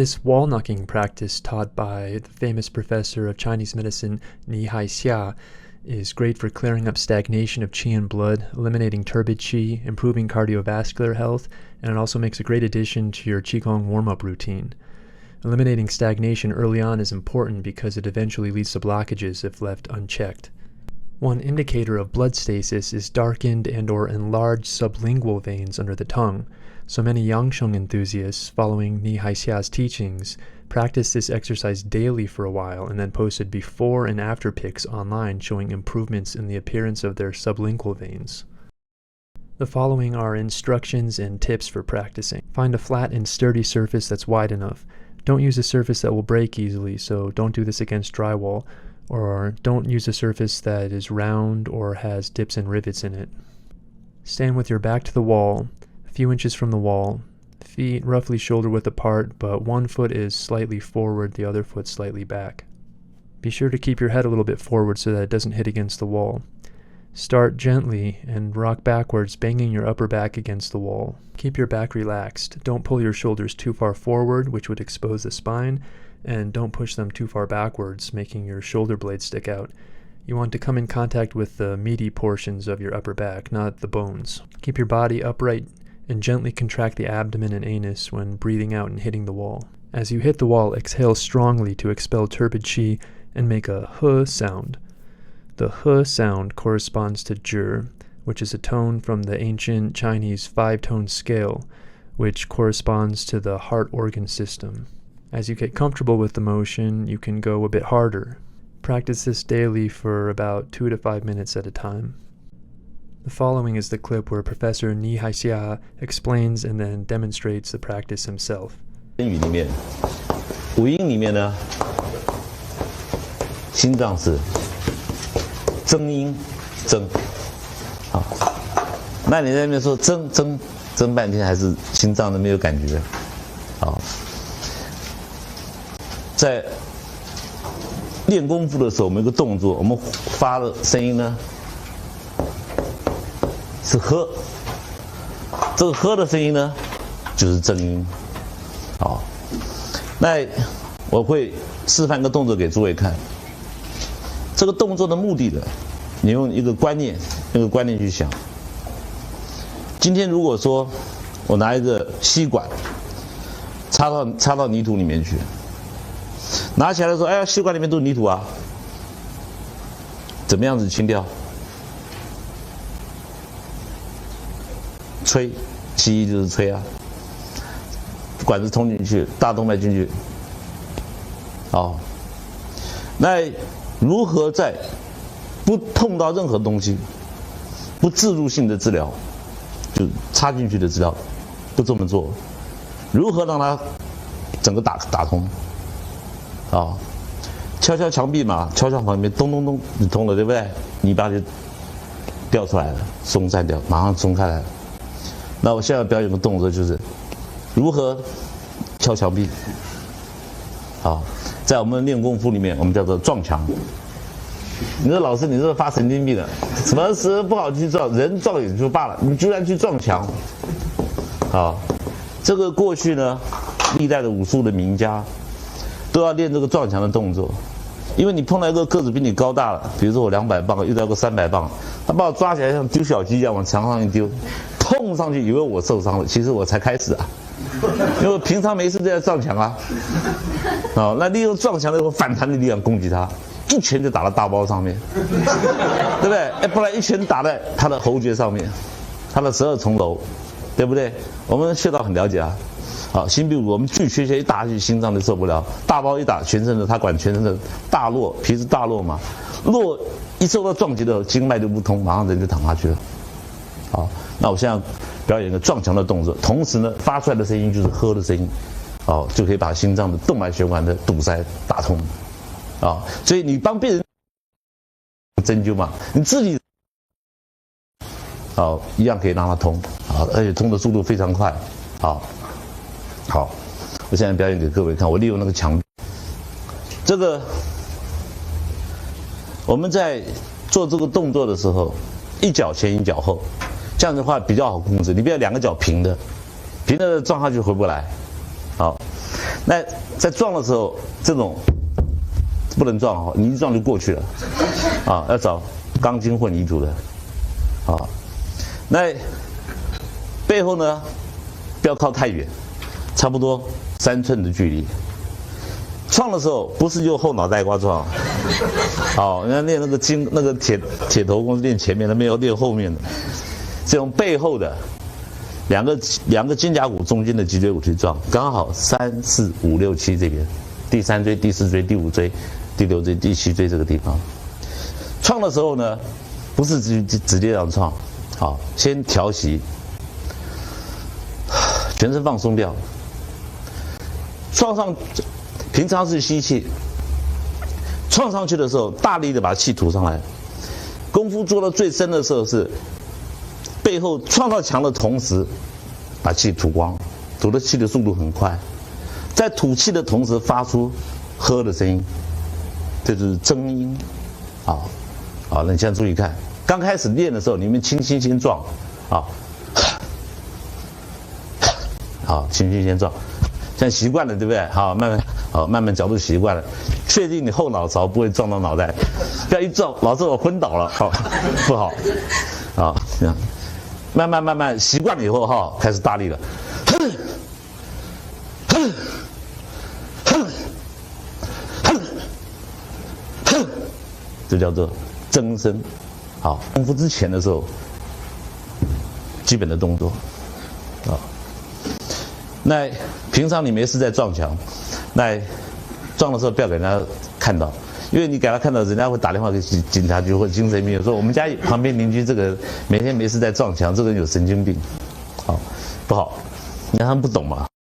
This wall knocking practice taught by the famous professor of Chinese medicine Ni Haixia is great for clearing up stagnation of qi and blood, eliminating turbid qi, improving cardiovascular health, and it also makes a great addition to your qigong warm-up routine. Eliminating stagnation early on is important because it eventually leads to blockages if left unchecked. One indicator of blood stasis is darkened and/or enlarged sublingual veins under the tongue. So many Yangsheng enthusiasts, following Ni Haixia's teachings, practiced this exercise daily for a while and then posted before and after pics online showing improvements in the appearance of their sublingual veins. The following are instructions and tips for practicing. Find a flat and sturdy surface that's wide enough. Don't use a surface that will break easily, so don't do this against drywall, or don't use a surface that is round or has dips and rivets in it. Stand with your back to the wall, a few inches from the wall, feet roughly shoulder width apart, but one foot is slightly forward, the other foot slightly back. Be sure to keep your head a little bit forward so that it doesn't hit against the wall. Start gently and rock backwards, banging your upper back against the wall. Keep your back relaxed. Don't pull your shoulders too far forward, which would expose the spine, and don't push them too far backwards, making your shoulder blades stick out. You want to come in contact with the meaty portions of your upper back, not the bones. Keep your body upright and gently contract the abdomen and anus when breathing out and hitting the wall. As you hit the wall, exhale strongly to expel turbid qi and make a h sound. The h sound corresponds to zhi, which is a tone from the ancient Chinese five-tone scale, which corresponds to the heart organ system. As you get comfortable with the motion, you can go a bit harder. Practice this daily for about 2 to 5 minutes at a time. The following is the clip where Professor Ni Haixia explains and then demonstrates the practice himself. 语里面，五音里面呢，心脏是增音增，好，那你在那边说增半天，还是心脏都没有感觉，好，在练功夫的时候，我们有个动作，我们发的声音呢。 是呵，这个呵的声音呢，就是正音。好，那我会示范个动作给诸位看。这个动作的目的呢，你用一个观念去想。今天如果说我拿一个吸管插到泥土里面去，拿起来的时候，哎呀，吸管里面都是泥土啊，怎么样子清掉？ 吹，其一就是吹啊，管子通进去，大动脉进去，哦，那如何在不碰到任何东西，不置入性的治疗，就插进去的治疗，不这么做，如何让它整个打通？啊，敲敲墙壁嘛，敲敲旁边，咚咚咚，你通了对不对？泥巴就掉出来了，松散掉，马上松开来了。 那我现在表演个动作，就是如何敲墙壁。好，在我们练功夫里面，我们叫做撞墙。你说老师，你这是发神经病的，什么事不好去撞，人撞也就罢了，你居然去撞墙。好，这个过去呢，历代的武术的名家都要练这个撞墙的动作，因为你碰到一个个子比你高大了，比如说我200磅遇到个300磅，他把我抓起来像丢小鸡一样往墙上一丢。 碰上去以为我受伤了，其实我才开始啊，因为平常没事在撞墙啊，哦，那利用撞墙的时候反弹的力量攻击他，一拳就打到大包上面，对不对？哎，不然一拳打在他的喉结上面，他的12重楼，对不对？我们穴道很了解啊，好，心壁骨我们巨缺血一打下去，心脏就受不了，大包一打，全身的他管全身的大络，皮是大络嘛，络一受到撞击的经脉就不通，马上人就躺下去了，好。 那我现在表演一个撞墙的动作，同时呢，发出来的声音就是呵的声音，哦，就可以把心脏的动脉血管的堵塞打通，啊，所以你帮别人针灸嘛，你自己，好，一样可以让它通，好，而且通的速度非常快，好，好，我现在表演给各位看，我利用那个墙壁，这个我们在做这个动作的时候，一脚前一脚后。 这样的话比较好控制，你不要2个脚平的，平的撞下去回不来。好，那在撞的时候，这种不能撞哦，你一撞就过去了，啊，要找钢筋混凝土的，啊，那背后呢，不要靠太远，差不多3寸的距离。撞的时候不是就后脑袋瓜撞，好，人家练那个铁头功是练前面的，没有练后面的，这种背后的两个肩胛骨中间的脊椎骨去撞，刚好3、4、5、6、7这边，第3椎、第4椎、第5椎、第6椎、第7椎这个地方。创的时候呢，不是直接这样创，好，先调息，全身放松掉，创上。平常是吸气，创上去的时候，大力的把气吐上来。功夫做到最深的时候是背后创到墙的同时，把气吐光，吐的气的速度很快，在吐气的同时发出喝的声音，这就是增音。好，好，那你现在注意看，刚开始练的时候，你们轻轻先撞，啊，好，轻轻先撞。现在习惯了，对不对？好，慢慢角度习惯了，确定你后脑勺不会撞到脑袋，不要一撞，老子我昏倒了，好，不好，好，这样，慢慢习惯了以后哈，开始大力了，这叫做增声。好，功夫之前的时候，基本的动作，啊。那平常你没事在撞墙，那撞的时候不要给人家看到，因为你给他看到，人家会打电话给警察局或者精神病院，说我们家旁边邻居这个每天没事在撞墙，这个人有神经病，好，不好，你看他们不懂嘛，